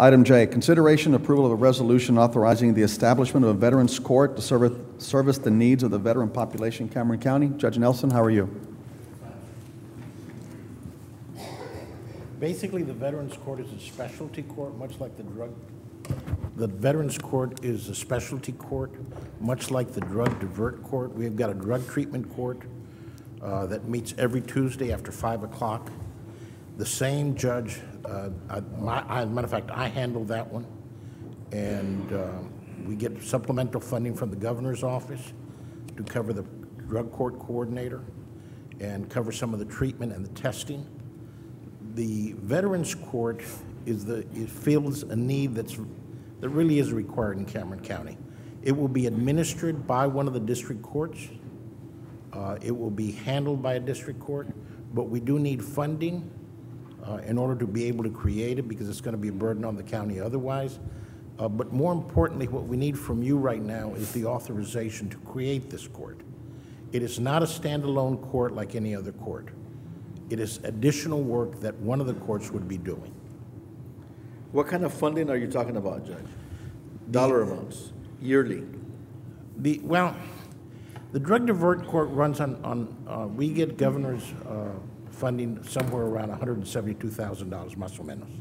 Item J, consideration and approval of a resolution authorizing the establishment of a Veterans Court to service the needs of the veteran population in Cameron County. Judge Nelson, how are you? Basically, the Veterans Court is a specialty court, much like the drug. The Veterans Court is a specialty court, much like the drug divert court. We've got a drug treatment court that meets every Tuesday after 5 o'clock. The same judge, as a matter of fact, I handle that one, and we get supplemental funding from the governor's office to cover the drug court coordinator and cover some of the treatment and the testing. The Veterans Court it fills a need that really is required in Cameron County. It will be administered by one of the district courts. It will be handled by a district court, but we do need funding in order to be able to create it, because it's going to be a burden on the county otherwise. But more importantly, what we need from you right now is the authorization to create this court. It is not a standalone court like any other court. It is additional work that one of the courts would be doing. What kind of funding are you talking about, Judge? Dollar amounts, yearly? The drug divert court runs on we get governor's funding somewhere around $172,000, más o menos.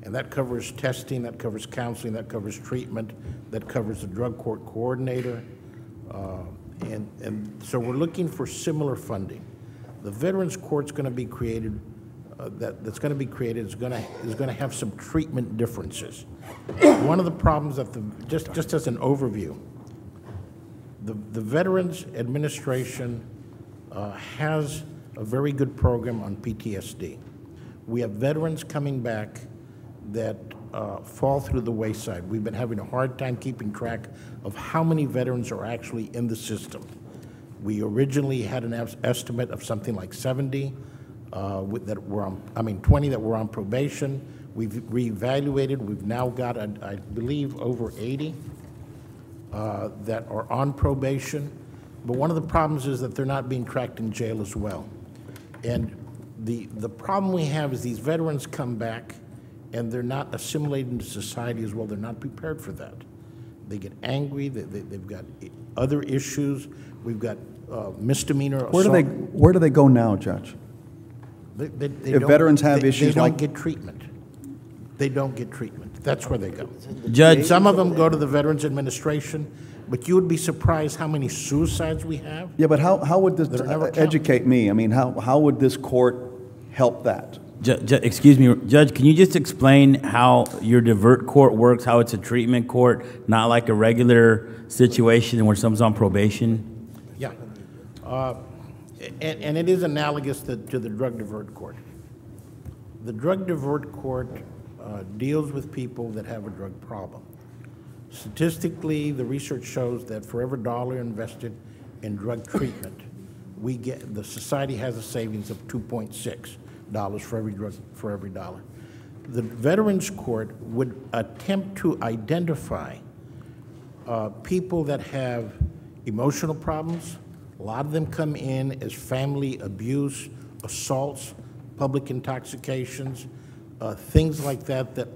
And that covers testing, that covers counseling, that covers treatment, that covers the drug court coordinator. And so we're looking for similar funding. The Veterans Court's going to be created, that's going to be created is going to have some treatment differences. One of the problems that just as an overview, the Veterans Administration has a very good program on PTSD. We have veterans coming back that fall through the wayside. We've been having a hard time keeping track of how many veterans are actually in the system. We originally had an estimate of something like 70 that were on, 20 that were on probation. We've reevaluated. We've now got, I believe, over 80 that are on probation. But one of the problems is that they're not being tracked in jail as well. And the problem we have is these veterans come back and they're not assimilated into society as well. They're not prepared for that. They get angry. They've got other issues. We've got misdemeanor assault. Where do they go now, Judge? If veterans have issues like... They don't get treatment. They don't get treatment. That's where they go. Judge, some of them go to the Veterans Administration, but you would be surprised how many suicides we have. Yeah, but how would this educate me? I mean, how would this court help that? Excuse me, Judge, can you just explain how your divert court works, how it's a treatment court, not like a regular situation where someone's on probation? Yeah. And it is analogous to the drug divert court. The drug divert court deals with people that have a drug problem. Statistically, the research shows that for every dollar invested in drug treatment, the society has a savings of $2.6 for every dollar. The Veterans Court would attempt to identify people that have emotional problems. A lot of them come in as family abuse, assaults, public intoxications, things like that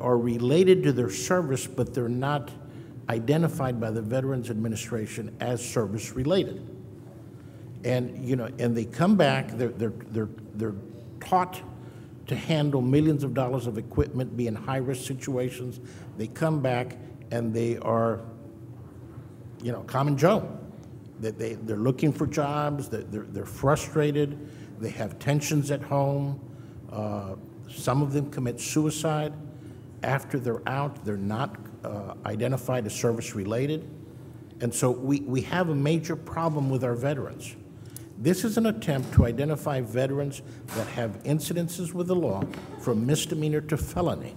are related to their service, but they're not identified by the Veterans Administration as service related. And and they come back. They're taught to handle millions of dollars of equipment, be in high-risk situations. They come back and they are, common Joe. They're looking for jobs. They're frustrated. They have tensions at home. Some of them commit suicide. After they're out, they're not identified as service-related. And so we have a major problem with our veterans. This is an attempt to identify veterans that have incidences with the law from misdemeanor to felony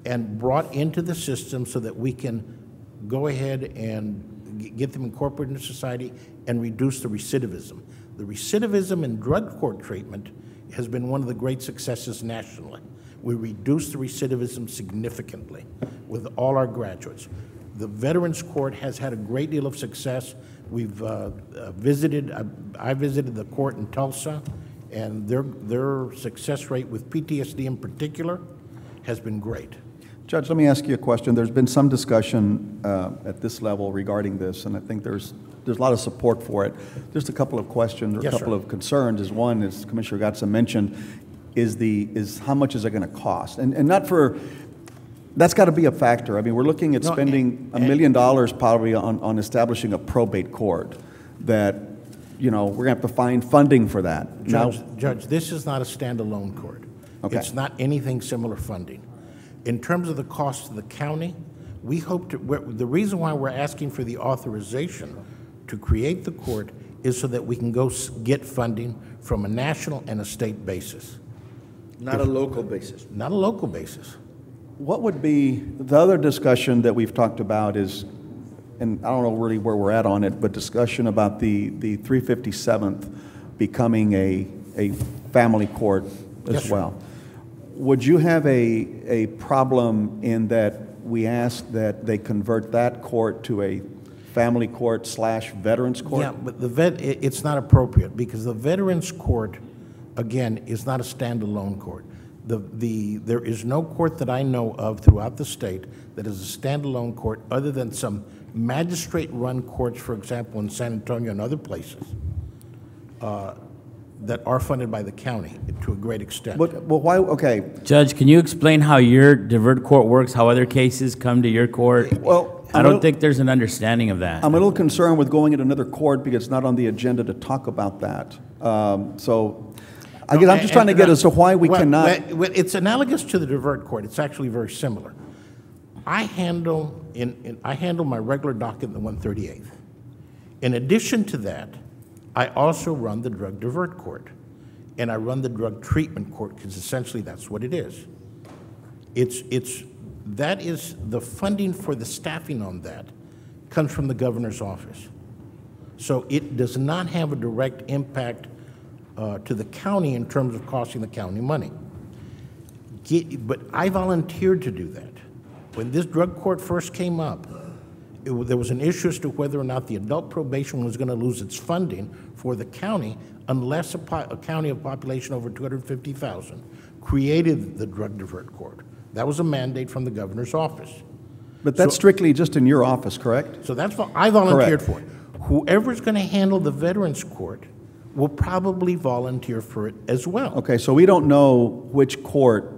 and brought into the system so that we can go ahead and get them incorporated into society and reduce the recidivism. The recidivism in drug court treatment has been one of the great successes nationally. We reduced the recidivism significantly with all our graduates. The Veterans Court has had a great deal of success. We've I visited the court in Tulsa, and their success rate with PTSD in particular has been great. Judge, let me ask you a question. There's been some discussion at this level regarding this, and I think there's a lot of support for it. Just a couple of questions or a Yes, couple sir. of concerns. Is one, as Commissioner Gatsa mentioned, is how much is it going to cost? And not for, that's got to be a factor. I mean, we're looking at No, spending $1 million probably on establishing a probate court that, you know, we're going to have to find funding for that. Now, Judge, this is not a standalone court. Okay. It's not anything similar funding. In terms of the cost to the county, we hope to, the reason why we're asking for the authorization to create the court is so that we can go get funding from a national and a state basis, Not a local basis. not a local basis. what would be, the other discussion that we've talked about is, and I don't know really where we're at on it, but discussion about the 357th becoming a family court Yes, as sir. well. Would you have a problem in that we ask that they convert that court to a family court / veterans court? Yeah, but it's not appropriate because the Veterans Court, again, is not a standalone court. There is no court that I know of throughout the state that is a standalone court other than some magistrate-run courts, for example, in San Antonio and other places, that are funded by the county to a great extent. But why, okay, Judge, can you explain how your divert court works, how other cases come to your court? well, I don't think there's an understanding of that. I'm a little concerned with going in another court because it's not on the agenda to talk about that. So, I guess I'm just trying to get as to why we Well, cannot. well, it's analogous to the divert court. It's actually very similar. I handle my regular docket in the 138th. In addition to that, I also run the drug divert court, and I run the drug treatment court because essentially that's what it is. That is the funding for the staffing on that comes from the governor's office. So it does not have a direct impact to the county in terms of costing the county money. But I volunteered to do that. When this drug court first came up, there was an issue as to whether or not the adult probation was going to lose its funding for the county unless a county of population over 250,000 created the drug divert court. That was a mandate from the governor's office. But that's strictly just in your office, correct? So that's what I volunteered Correct. for it. Whoever's going to handle the Veterans Court will probably volunteer for it as well. Okay, so we don't know which court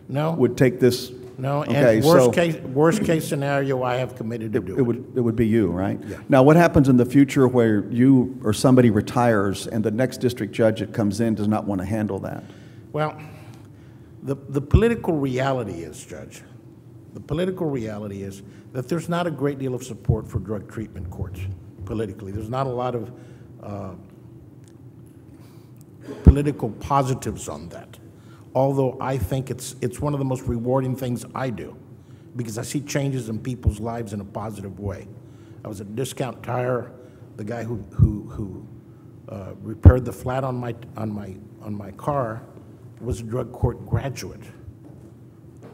No, would take this. no, Okay, and so worst case scenario, I have committed to do it would be you, right? Yeah. Now, what happens in the future where you or somebody retires and the next district judge that comes in does not want to handle that? Well, the political reality is, Judge, the political reality is that there's not a great deal of support for drug treatment courts politically. There's not a lot of political positives on that. Although I think it's one of the most rewarding things I do because I see changes in people's lives in a positive way. I was at Discount Tire. The guy who repaired the flat on my car was a drug court graduate.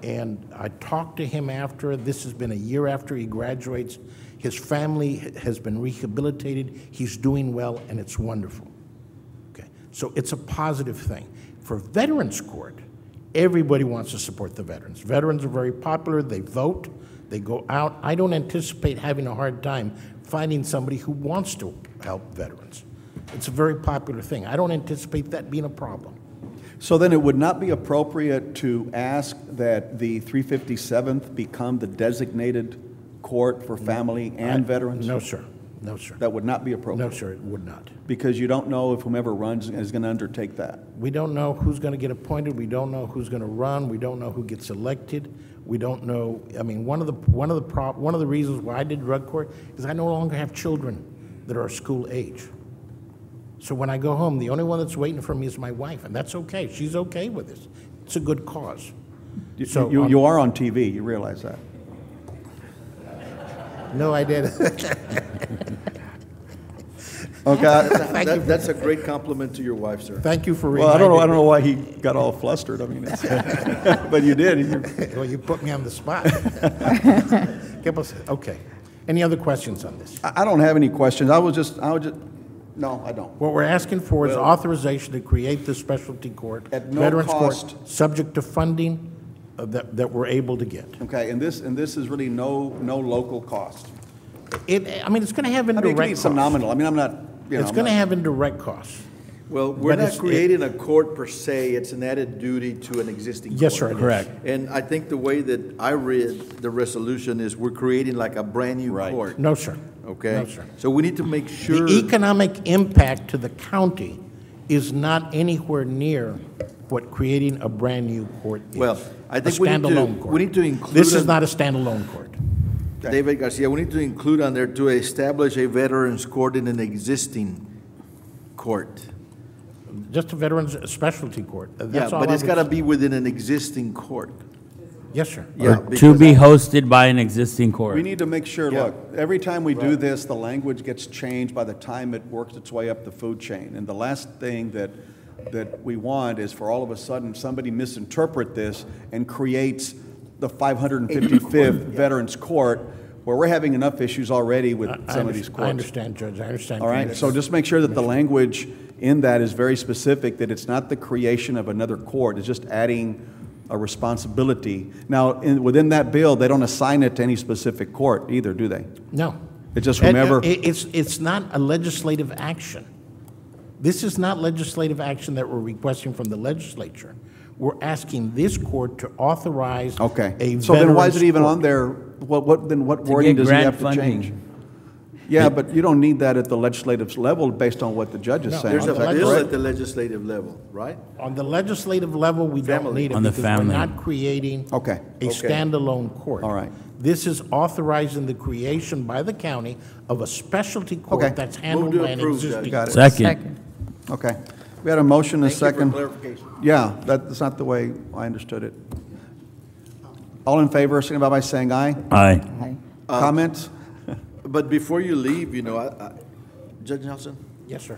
And I talked to him after. This has been a year after he graduates. His family has been rehabilitated. He's doing well, and it's wonderful. Okay, so it's a positive thing. For Veterans Court, everybody wants to support the veterans. Veterans are very popular. They vote. They go out. I don't anticipate having a hard time finding somebody who wants to help veterans. It's a very popular thing. I don't anticipate that being a problem. So then it would not be appropriate to ask that the 357th become the designated court for family and veterans? No, sir. No, sir. That would not be No, appropriate? sir, it would not. Because you don't know if whomever runs is going to undertake that? We don't know who's going to get appointed. We don't know who's going to run. We don't know who gets elected. We don't know. I mean, one of the reasons why I did drug court is I no longer have children that are school age. So when I go home, the only one that's waiting for me is my wife, and that's okay. She's okay with this. It's a good cause. So, You are on TV, you realize that? No, I didn't. Okay, That's a great compliment to your wife, sir. Thank you for well, I reminding don't know me. why he got all flustered, I mean, it's, but you did. Well, you put me on the spot. Okay. Any other questions on this? I don't have any questions, I would just, no, I don't. What we're asking for is authorization to create the specialty court, At no Veterans cost. Court, subject to funding that we're able to get. Okay, and this is really no local cost. I mean, it's going to have I mean, it indirect could be costs. some nominal. I mean, I'm not, you know. It's I'm going to not- have indirect costs. Well, we're But not it's- creating a court per se, it's an added duty to an existing court. Yes, sir, it is. Correct. And I think the way that I read the resolution is we're creating like a brand-new Right. court. No, sir. Okay? No, sir. So we need to make sure. The economic impact to the county is not anywhere near what creating a brand-new court is. Well, I A think we need to- standalone court. we need to include This is an- not a standalone court. David Garcia, we need to include on there to establish a veterans court in an existing court. Just a veterans specialty court. Yeah, That's all but I it's would- gotta be within an existing court. Yes, sir. Yeah, Or to because be hosted by an existing court. We need to make sure, Yeah. look, every time we do this, the language gets changed by the time it works its way up the food chain. And the last thing that we want is for all of a sudden, somebody misinterpret this and creates the 555th Veterans Court, where we're having enough issues already with some of these I courts. understand, Judge, I understand. All right, so just make sure that the language in that is very specific, that it's not the creation of another court, it's just adding a responsibility. Now, within that bill, they don't assign it to any specific court either, do they? No. It's just And, whomever. It's not a legislative action. This is not legislative action that we're requesting from the legislature. We're asking this court to authorize Okay, a so then why is veterans it even court. on there? Then what To wording get does he grant have to funding. change? Yeah, but you don't need that at the legislative level based on what the judge is No, saying. There's a Is that bill correct? at the legislative level, right? On the legislative level, we don't Family. need it On the because we're family. not creating Okay. a Okay. standalone court. All right. This is authorizing the creation by the county of a specialty Okay. court that's handled to by an approve, Judge. existing. Got it. Second. Okay. We had a motion, and a Thank you for second. clarification. Yeah, that's not the way I understood it. All in favor, signify by saying aye. Aye. Comments? But before you leave, you know, Judge Nelson, Yes, sir.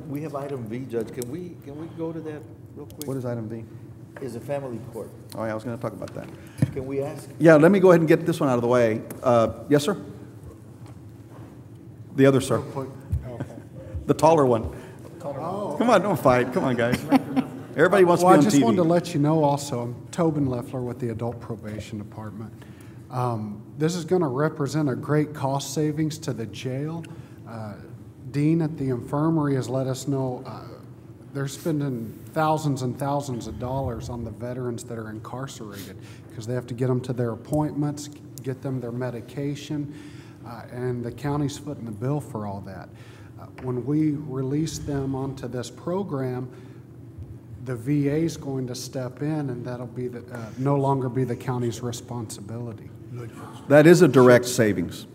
we have item V, Judge, can we go to that real quick? What is item V? Is a family court. Oh, yeah, I was going to talk about that. Can we ask? Yeah, let me go ahead and get this one out of the way. Yes, sir? The other, sir. The taller one. Come on, don't fight. Come on, guys. Everybody wants to be Well, on I just wanted to TV. let you know also, I'm Tobin Leffler with the Adult Probation Department. This is going to represent a great cost savings to the jail. Dean at the infirmary has let us know they're spending thousands and thousands of dollars on the veterans that are incarcerated because they have to get them to their appointments, get them their medication, and the county's footing the bill for all that. When we release them onto this program, the VA is going to step in, and that'll be no longer be the county's responsibility. That is a direct savings,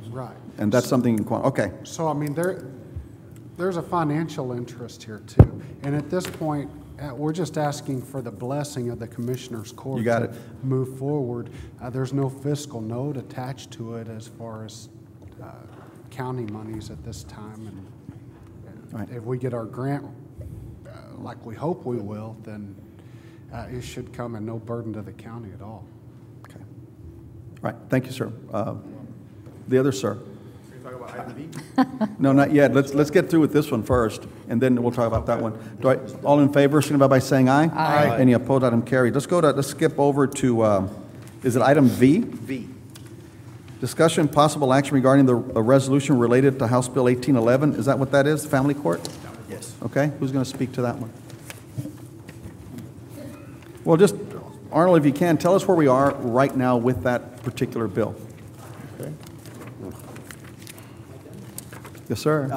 Right. and that's something you can, okay. So, I mean, there's a financial interest here, too. And at this point, we're just asking for the blessing of the Commissioner's Court You got to it. move forward. There's no fiscal note attached to it as far as county monies at this time. And Right. if we get our grant like we hope we will, then it should come at no burden to the county at all. Okay. Right, thank you, sir. The other, sir? No, not yet. Let's get through with this one first, and then we'll talk about that one. All in favor, signify by saying aye. Aye. Any opposed, item carried. Let's skip over to, is it item V? V. Discussion, possible action regarding the resolution related to House Bill 1811. Is that what that is, family court? Yes. Okay, who's going to speak to that one? Well, just, Arnold, if you can, tell us where we are right now with that particular bill. Yes, sir.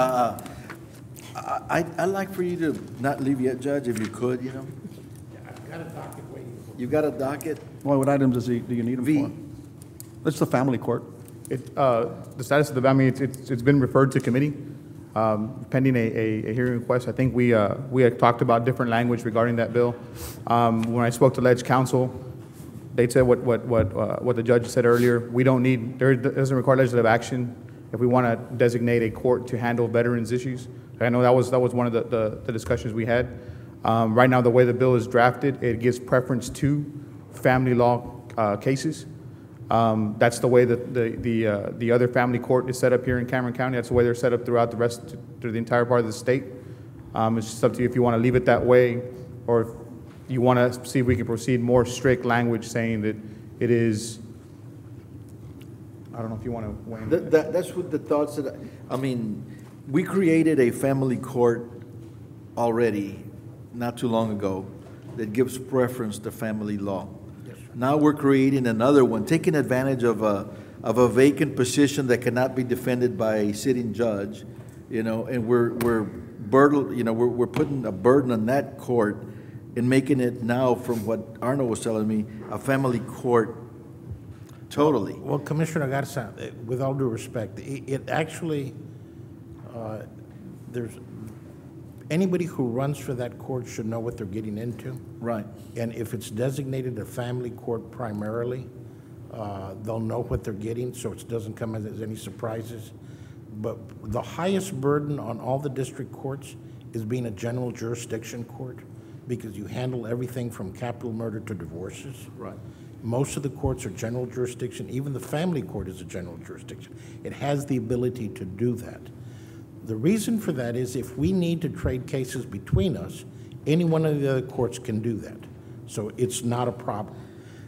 I'd like for you to not leave yet, Judge, if you could, you know? I've got a docket waiting. You got a docket? Well, what items do you need them V. for? It's the family court. The status of the, I mean, it's been referred to committee, pending a hearing request. I think we had talked about different language regarding that bill. When I spoke to Ledge Council, they said what the judge said earlier. We don't need, it doesn't require legislative action if we want to designate a court to handle veterans issues. I know that was one of the discussions we had. Right now, the way the bill is drafted, it gives preference to family law cases. That's the way that the other family court is set up here in Cameron County. That's the way they're set up throughout through the entire part of the state. It's just up to you if you want to leave it that way, or you want to see if we can proceed more strict language saying that it is, I don't know if you want to weigh in. That's what the thoughts that, I mean, we created a family court already not too long ago that gives preference to family law. Yes, sir. Now we're creating another one, taking advantage of a vacant position that cannot be defended by a sitting judge, and we're putting a burden on that court and making it now, from what Arnold was telling me, a family court totally. Well, Commissioner Garza, with all due respect, it actually, there's, anybody who runs for that court should know what they're getting into. Right. And if it's designated a family court primarily, they'll know what they're getting, so it doesn't come as any surprises. But the highest burden on all the district courts is being a general jurisdiction court, because you handle everything from capital murder to divorces. Right. Most of the courts are general jurisdiction. Even the family court is a general jurisdiction. It has the ability to do that. The reason for that is if we need to trade cases between us, any one of the other courts can do that. So it's not a problem.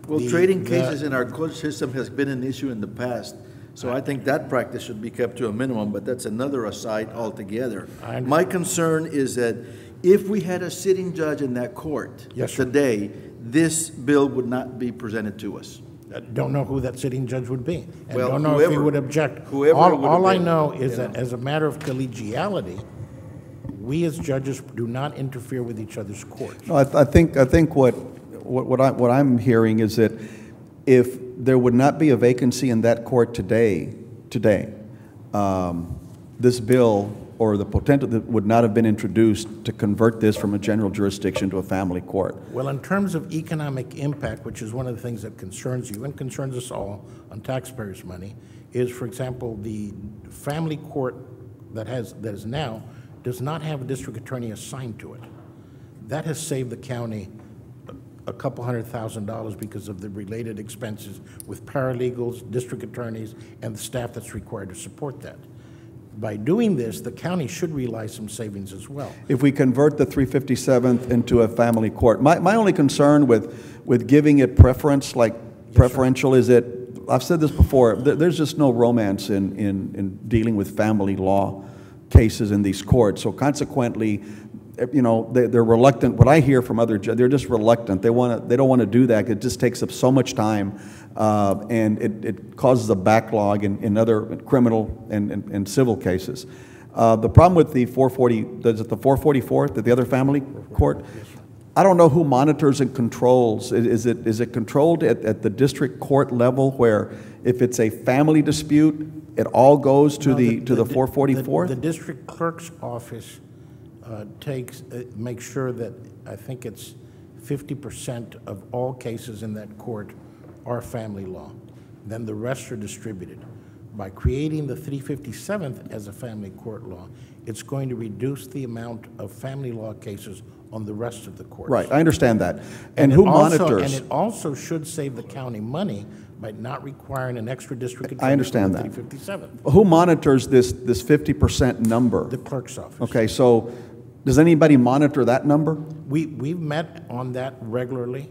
Well, trading cases in our court system has been an issue in the past, so I think that practice should be kept to a minimum, but that's another aside altogether. My concern is that if we had a sitting judge in that court Yes, sir. today, this bill would not be presented to us. Don't know who that sitting judge would be, and Well, don't know if he whoever- would object. whoever it would have All I been, know is you that know. as a matter of collegiality, we as judges do not interfere with each other's courts. No, I think what I'm hearing is that if there would not be a vacancy in that court today, this bill or the potential that would not have been introduced to convert this from a general jurisdiction to a family court. Well, in terms of economic impact, which is one of the things that concerns you and concerns us all on taxpayers' money, is, for example, the family court that is now does not have a district attorney assigned to it. That has saved the county a couple $100,000 because of the related expenses with paralegals, district attorneys, and the staff that's required to support that. By doing this, the county should realize some savings as well. If we convert the 357th into a family court, my only concern with giving it preference, like preferential, is that, I've said this before, there's just no romance in dealing with family law cases in these courts. So consequently, they're reluctant. What I hear from other judges, they're just reluctant. They don't want to do that. It just takes up so much time, and it causes a backlog in other criminal and civil cases. The problem with the 444th, the other family court? I don't know who monitors and controls. Is it controlled at the district court level, where if it's a family dispute, it all goes to the 444th? The district clerk's office makes sure that, I think it's 50% of all cases in that court are family law. Then the rest are distributed. By creating the 357th as a family court law, it's going to reduce the amount of family law cases on the rest of the courts. Right, I understand that. And who monitors? And it also should save the county money by not requiring an extra district attorney. I understand that. 357th. Who monitors this 50% number? The clerk's office. Okay, so does anybody monitor that number? We've met on that regularly.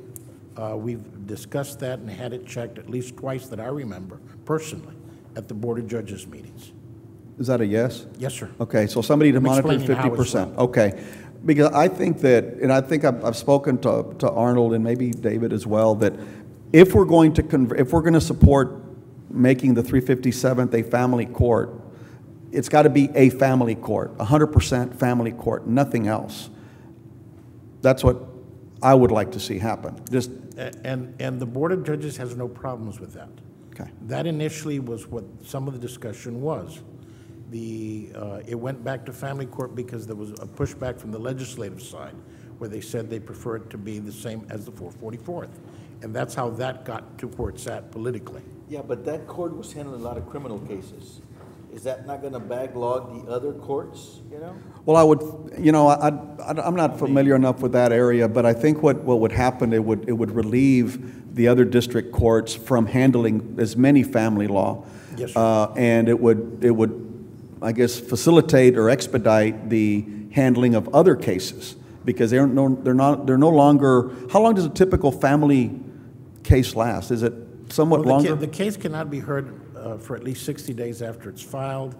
We've discussed that and had it checked at least twice that I remember, personally, at the Board of Judges meetings. Is that a yes? Yes, sir. Okay, so somebody to I'm monitor explaining how it's 50%. run. Okay, because I think that, and I think I've spoken to Arnold and maybe David as well, that if we're going to support making the 357th a family court, it's got to be a family court, 100% family court, nothing else. That's what I would like to see happen. Just And the Board of Judges has no problems with that. okay. That initially was what some of the discussion was. It went back to family court because there was a pushback from the legislative side where they said they prefer it to be the same as the 444th. And that's how that got to where it's at politically. Yeah, but that court was handling a lot of criminal cases. Is that not going to backlog the other courts, Well, I would, I'm not familiar enough with that area, but I think what would happen, it would relieve the other district courts from handling as many family law. Yes, sir. And it would, I guess, facilitate or expedite the handling of other cases. because they're no longer, how long does a typical family case last? Is it somewhat Well, longer? the case cannot be heard for at least 60 days after it's filed.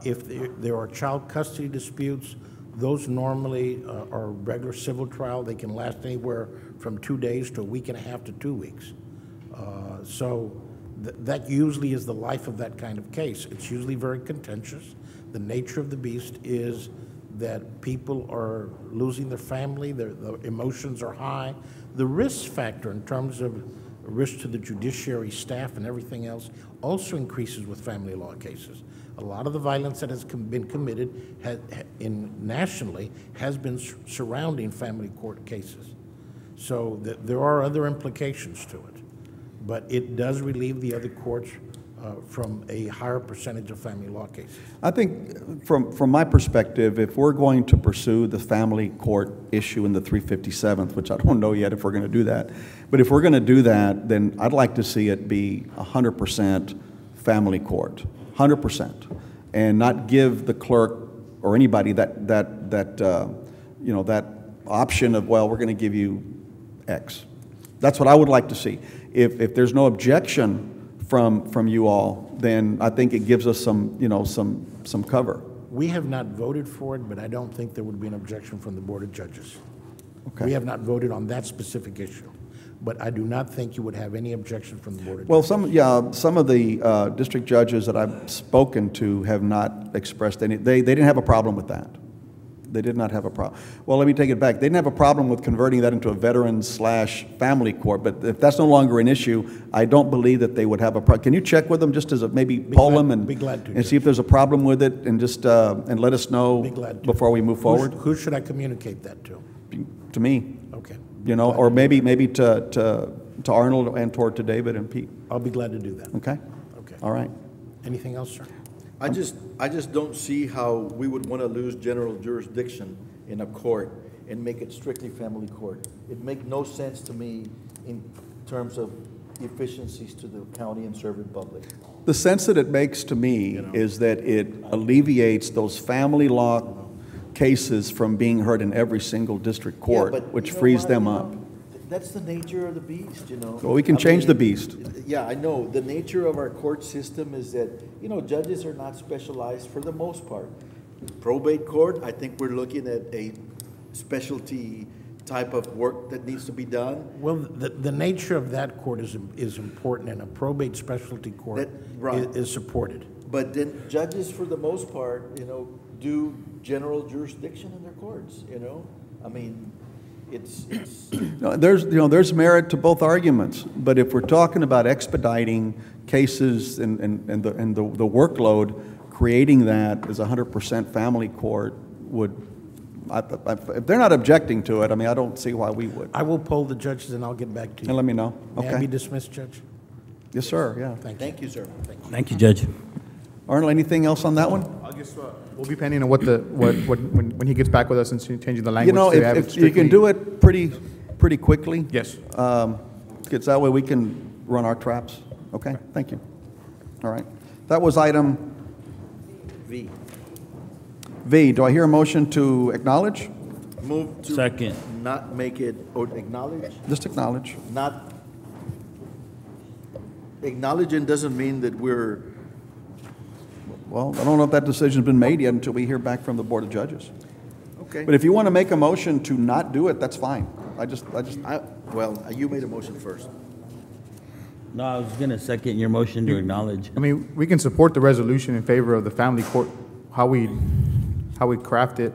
If there are child custody disputes, those normally are regular civil trial. They can last anywhere from 2 days to a week and a half to 2 weeks. So that usually is the life of that kind of case. It's usually very contentious. The nature of the beast is that people are losing their family, the emotions are high. The risk factor in terms of risk to the judiciary staff and everything else also increases with family law cases. A lot of the violence that has been committed nationally has been surrounding family court cases. So there are other implications to it, but it does relieve the other courts from a higher percentage of family law cases. I think from my perspective, if we're going to pursue the family court issue in the 357th, which I don't know yet if we're going to do that, but if we're going to do that, then I'd like to see it be 100% family court, 100%, and not give the clerk or anybody that option of, well, we're going to give you X. That's what I would like to see. If there's no objection from you all, then I think it gives us some cover. We have not voted for it, but I don't think there would be an objection from the Board of Judges. Okay. We have not voted on that specific issue, but I do not think you would have any objection from the Board of Well, Judges. some of the district judges that I've spoken to have not expressed any, they didn't have a problem with that. They did not have a problem. Well, let me take it back. They didn't have a problem with converting that into a veteran/family court, but if that's no longer an issue, I don't believe that they would have a problem. Can you check with them just as a, maybe poll them and be glad to, and see if there's a problem with it, and just and let us know Be glad to. before we move forward? Who should I communicate that to? To me, Okay. or maybe to Arnold and to David and Pete. I'll be glad to do that. Okay? Okay. All right. Anything else, sir? I just don't see how we would want to lose general jurisdiction in a court and make it strictly family court. It makes no sense to me in terms of efficiencies to the county and serving public. The sense that it makes to me is that it alleviates those family law cases from being heard in every single district court, Yeah, but which you know frees what, them you up. know, that's the nature of the beast, Well, we can change the beast. Yeah, I know. The nature of our court system is that, judges are not specialized for the most part. Probate court, I think we're looking at a specialty type of work that needs to be done. Well, the nature of that court is important, and a probate specialty court Right. is supported. But then judges, for the most part, do general jurisdiction in their courts, I mean, it's There's merit to both arguments, but if we're talking about expediting cases and the workload, creating that as 100% family court would, if they're not objecting to it, I mean, I don't see why we would. I will poll the judges, and I'll get back to you. And let me know. May I be Okay. dismissed, Judge? Yes, sir, yeah. Thank you, sir. Thank you, Judge. Arnold, anything else on that one? I'll just, we'll be pending on when he gets back with us and changing the language. You know, to have it if you can strictly- do it pretty quickly. Yes. Because that way we can run our traps. Okay, thank you. All right. That was item V. V. Do I hear a motion to acknowledge? Move to Second. not make it, or acknowledge, Just acknowledge. not, acknowledging doesn't mean that we're, Well, I don't know if that decision's been made yet until we hear back from the Board of Judges. okay. But if you want to make a motion to not do it, that's fine. Well, you made a motion first. No, I was going to second your motion to acknowledge. I mean, we can support the resolution in favor of the family court, how we craft it.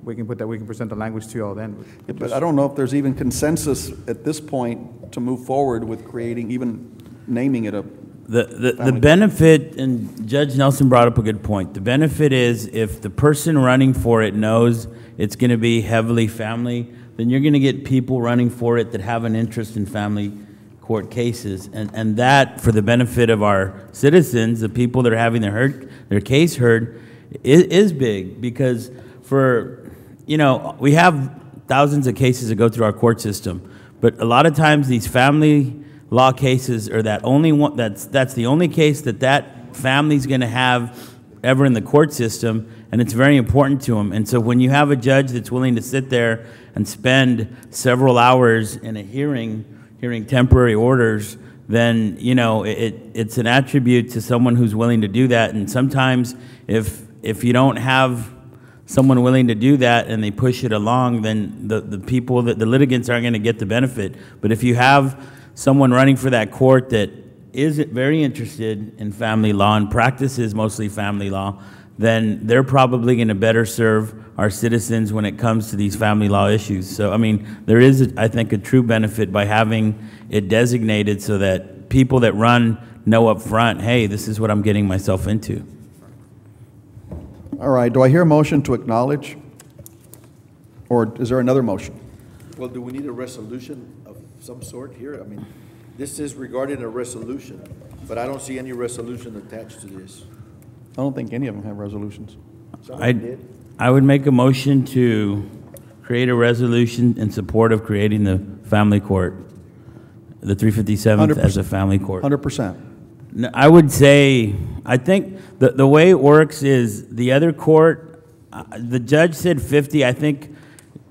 We can present the language to you all then. But I don't know if there's even consensus at this point to move forward with creating, even naming it a, The benefit, and Judge Nelson brought up a good point. The benefit is if the person running for it knows it's going to be heavily family, then you're going to get people running for it that have an interest in family court cases. And that, for the benefit of our citizens, the people that are having their case heard, is big. Because we have thousands of cases that go through our court system. But a lot of times these family law cases are that only one, that's the only case that family's going to have ever in the court system, and it's very important to them. And so when you have a judge that's willing to sit there and spend several hours in a hearing temporary orders, then, you know, it's an attribute to someone who's willing to do that. And sometimes if you don't have someone willing to do that and they push it along, then the litigants aren't going to get the benefit. But if you have someone running for that court that is very interested in family law and practices mostly family law, then they're probably going to better serve our citizens when it comes to these family law issues. So, I mean, there is, I think, a true benefit by having it designated so that people that run know up front, hey, this is what I'm getting myself into. All right, do I hear a motion to acknowledge? Or is there another motion? Well, do we need a resolution of some sort here? I mean, this is regarding a resolution, but I don't see any resolution attached to this. I don't think any of them have resolutions. Someone did? I would make a motion to create a resolution in support of creating the family court, the 357th as a family court. 100%. No, I would say, I think the way it works is the other court, the judge said 50, I think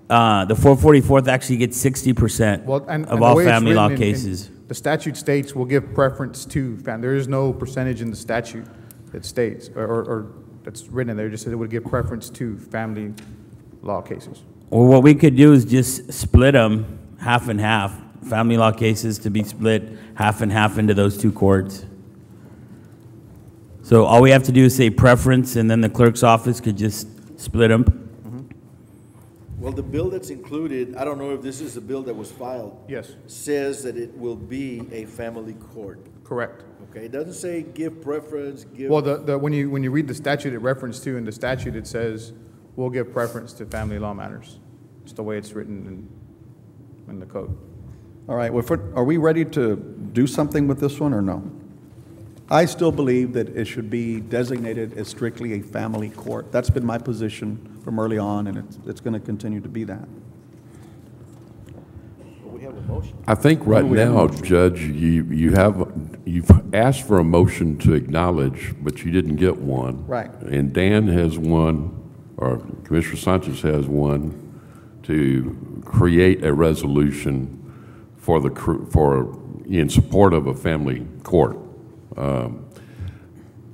the 444th actually gets 60% of all family law cases. The statute states will give preference to family. There is no percentage in the statute that states, or that's written in there, just said it would give preference to family law cases. Or what we could do is just split them half and half, family law cases to be split half and half into those two courts. So all we have to do is say preference, and then the clerk's office could just split them. Well, the bill that's included, I don't know if this is the bill that was filed. Yes. Says that it will be a family court. Correct. Okay, it doesn't say give preference, give. Well, when you read the statute, it referenced to in the statute, it says we'll give preference to family law matters. It's the way it's written in the code. All right, well, are we ready to do something with this one or no? I still believe that it should be designated as strictly a family court. That's been my position from early on, and it's going to continue to be that. We have a motion. I think right we have a now, motion. Judge, you've asked for a motion to acknowledge, but you didn't get one. Right. And Dan has one, or Commissioner Sanchez has one, to create a resolution in support of a family court.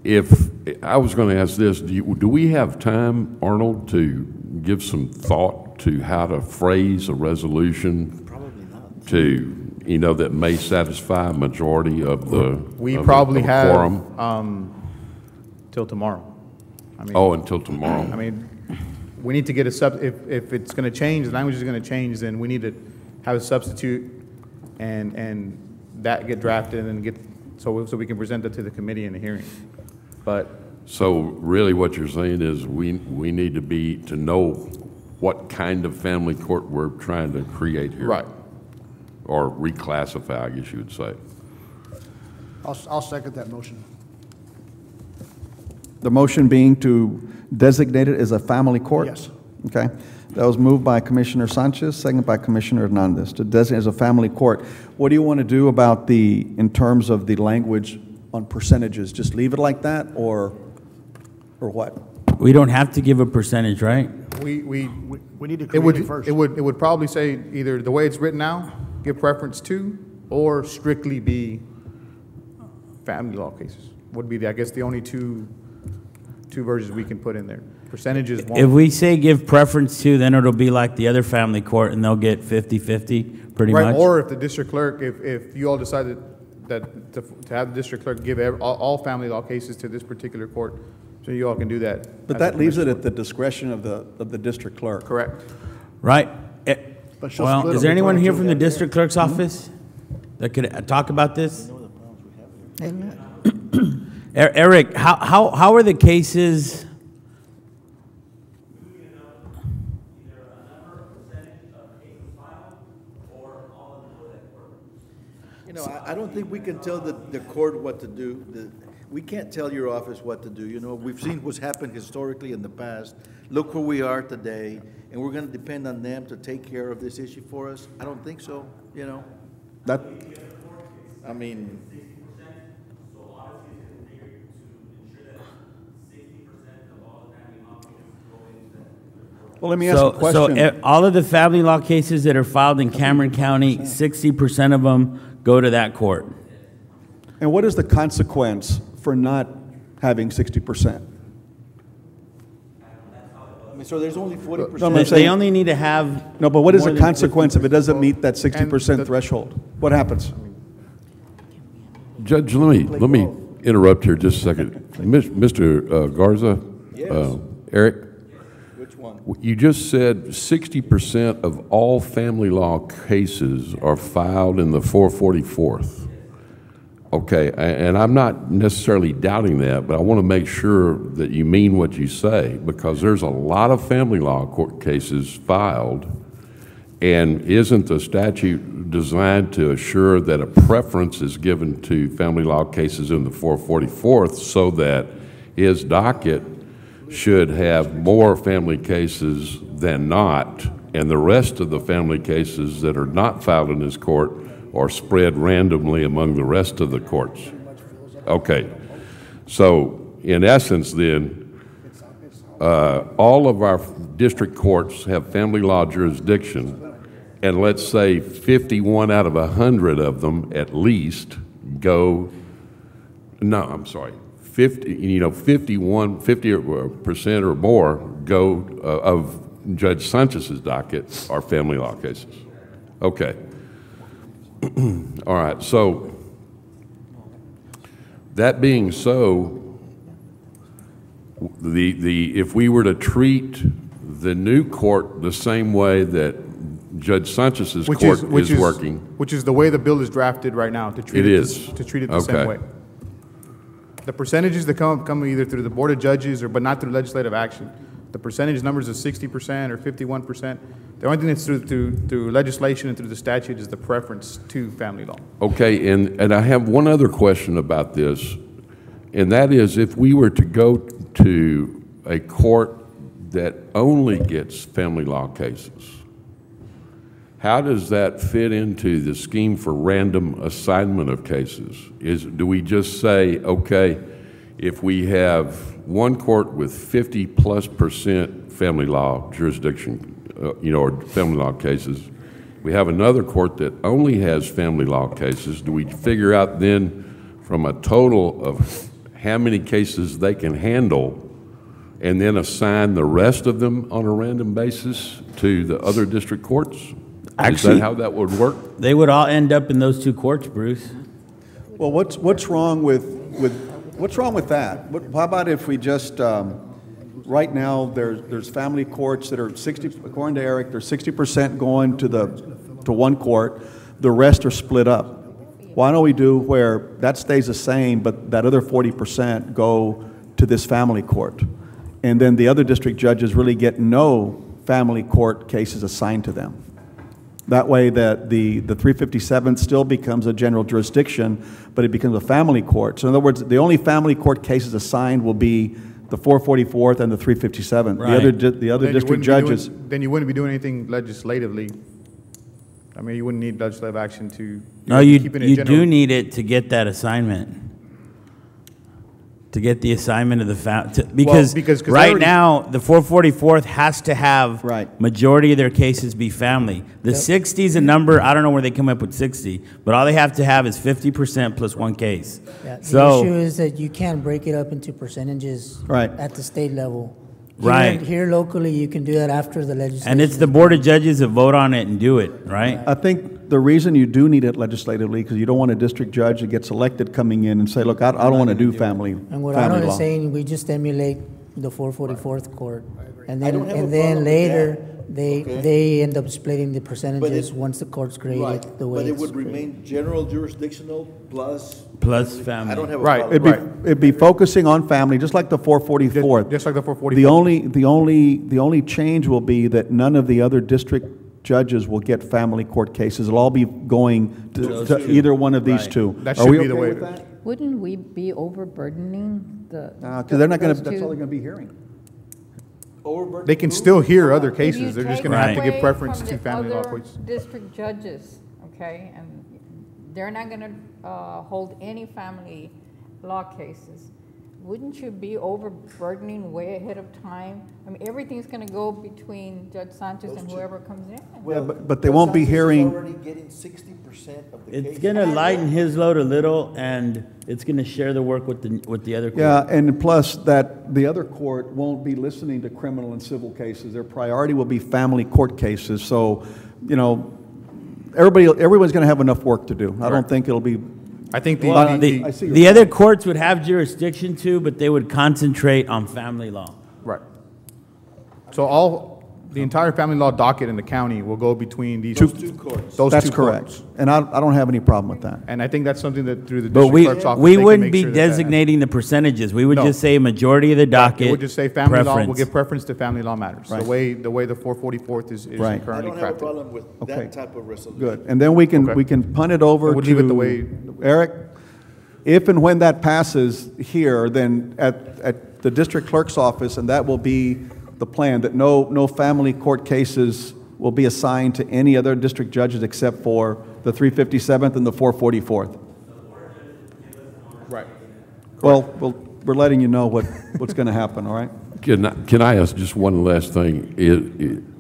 If I was going to ask this, do we have time, Arnold, to give some thought to how to phrase a resolution? Probably not. That may satisfy a majority of the We of probably a have quorum? till tomorrow. I mean, Until tomorrow. I mean, we need to get if it's going to change, the language is going to change, then we need to have a substitute and that get drafted and get, so we can present it to the committee in the hearing. But So really what you're saying is we need to know what kind of family court we're trying to create here. right. Or reclassify, I guess you would say. I'll second that motion. The motion being to designate it as a family court? Yes. Okay. That was moved by Commissioner Sanchez, second by Commissioner Hernandez, to designate as a family court. What do you want to do about in terms of the language on percentages? Just leave it like that, or what? We don't have to give a percentage, right? We We need to it create would it first. it would probably say either the way it's written now, give preference to, or strictly be family law cases. Would be I guess the only two versions we can put in there. Percentages If won't. we say give preference to, then it'll be like the other family court, and they'll get 50-50, pretty Right, much. or if the district clerk, if you all decided that to have the district clerk give all family law cases to this particular court, so you all can do that. But that leaves it at the discretion of the district clerk. Correct. Right? But she'll Well, split is them there anyone between here two. from the district clerk's office that could talk about this? Eric, how are the cases? I don't think we can tell the court what to do. We can't tell your office what to do. We've seen what's happened historically in the past. Look where we are today, and we're going to depend on them to take care of this issue for us? I don't think so, That, I mean, Well, let me ask a question. All of the family law cases that are filed in Cameron County, 60% of them go to that court. And what is the consequence for not having 60%? I mean, so there's only 40%. No, I'm They saying- only need to have. No, but what is more the than consequence if it doesn't meet that 60% the- threshold? What happens? Judge, let me interrupt here just a second. Mr. Garza? Eric? Which one? You just said 60% of all family law cases are filed in the 444th. Okay, and I'm not necessarily doubting that, but I want to make sure that you mean what you say, because there's a lot of family law court cases filed, and isn't the statute designed to assure that a preference is given to family law cases in the 444th so that his docket should have more family cases than not, and the rest of the family cases that are not filed in his court are spread randomly among the rest of the courts? Okay, so in essence then, all of our district courts have family law jurisdiction, and let's say 51 out of 100 of them at least go, no, I'm sorry, 50% or more go of Judge Sanchez's docket are family law cases. Okay. All right, so that being so, if we were to treat the new court the same way that Judge Sanchez's court is working. Which is the way the bill is drafted right now, to treat It it, is. to treat it the Okay. same way. The percentages that come either through the Board of Judges but not through legislative action. The percentage numbers of 60% or 51%. The only thing that's through legislation and through the statute is the preference to family law. Okay, and I have one other question about this, and that is if we were to go to a court that only gets family law cases, how does that fit into the scheme for random assignment of cases? Do we just say, okay, if we have one court with 50+% family law jurisdiction, or family law cases, we have another court that only has family law cases, do we figure out then from a total of how many cases they can handle and then assign the rest of them on a random basis to the other district courts? Actually- Is that how that would work? They would all end up in those two courts, Bruce. Well, what's wrong with that? How about if we just, right now, there's family courts that are 60, according to Eric, there's 60% going to one court, the rest are split up. Why don't we do where that stays the same, but that other 40% go to this family court? And then the other district judges really get no family court cases assigned to them. That way that the 357 still becomes a general jurisdiction, but it becomes a family court. So in other words, the only family court cases assigned will be the 444th and the 357th. Right. The other Then you district wouldn't be judges. then you wouldn't be doing anything legislatively. I mean, you wouldn't need legislative action to. No, keep it in you general. do need it to get that assignment. To get the assignment of the because because I right already- now, the 444th has to have Right. majority of their cases be family. The 60 is a number, I don't know where they come up with 60, but all they have to have is 50% plus one case. Yeah, the So, issue is that you can't break it up into percentages Right. at the state level. Right. Here locally, you can do that after the legislation. and it's the Board of Judges that vote on it and do it, right? I think the reason you do need it legislatively, because you don't want a district judge that gets elected coming in and say, look, I don't want to do family And what family Arnold law. is saying, we just emulate the 444th court. And I then, don't have a and then problem with later, that. Okay. they end up splitting the percentages once the court's created Right, the way but it it's would created. remain general jurisdictional plus. Plus I family. don't have a Right. problem. It'd be focusing on family, just like the 444th. Just like the 444th. The only change will be that none of the other district judges will get family court cases. It'll all be going to either one of these Right. two. That Are should we be the okay way with it is. that? Wouldn't we be overburdening the? Because they're not going to, those that's all two? they're going to be hearing. Overburden They can who? still hear other If cases. you They're just take going to have to away give preference from to the family law other courts. District judges, okay, and they're not gonna hold any family law cases. wouldn't you be overburdening way ahead of time? I mean, everything's gonna go between Judge Sanchez and whoever comes in. but they won't be hearing- Sanchez is already getting 60% of the cases. It's gonna lighten his load a little, and it's gonna share the work with the other court. Yeah, and plus that the other court won't be listening to criminal and civil cases. Their priority will be family court cases. So, you know, everyone's going to have enough work to do. I don't think it'll be. I think I see your The other point. courts would have jurisdiction too, but they would concentrate on family law. right. So the entire family law docket in the county will go between these Those two courts. those That's two correct. courts. And I don't have any problem with that. And I think that's something that through the But district clerk's office, we they can wouldn't make be sure that that happens. designating the percentages. We would No. just say majority of the docket. It would just say family law, we'll preference. give preference to family law matters. Right. The way the 444th is Right. I currently don't have a crafted. problem with Okay. that type of resolution. Good. And then we can Okay. punt it over And we'll to leave it the way- Eric. If and when that passes here, then at the district clerk's office, and that will be the plan, that no family court cases will be assigned to any other district judges except for the 357th and the 444th. Right. Well, we're letting you know what's going to happen, all right? Can I ask just one last thing?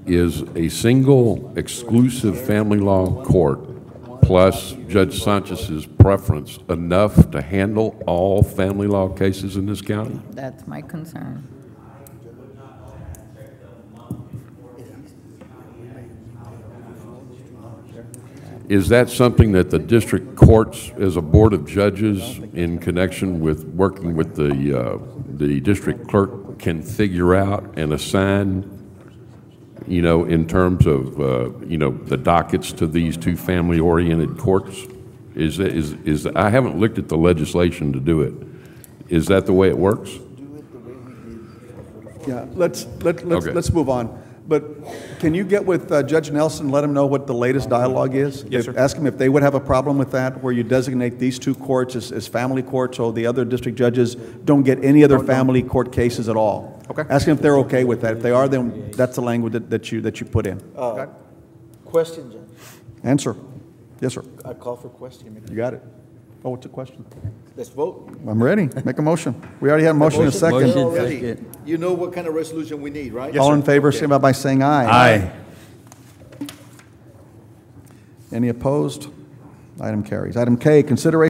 Is a single exclusive family law court plus Judge Sanchez's preference enough to handle all family law cases in this county? That's my concern. Is that something that the district courts, as a board of judges, in connection with working with the district clerk, can figure out and assign, you know, in terms of, you know, the dockets to these two family-oriented courts? I haven't looked at the legislation to do it. Is that the way it works? Yeah, let's Okay. move on. But can you get with Judge Nelson, let him know what the latest dialogue is? Yes, sir. Ask him if they would have a problem with that, where you designate these two courts as family courts, so the other district judges don't get any other family court cases at all. Okay. Ask them if they're okay with that. If they are, then that's the language that you put in. Question, Judge. Answer. Yes, sir. I call for question. You got it. Oh, what's the question? Let's vote. I'm ready. Make a motion. We already had a motion and a second. Motion. Already. Second. You know what kind of resolution we need, right? All in favor, signify by saying aye. Aye. Any opposed? Item carries. Item K, consideration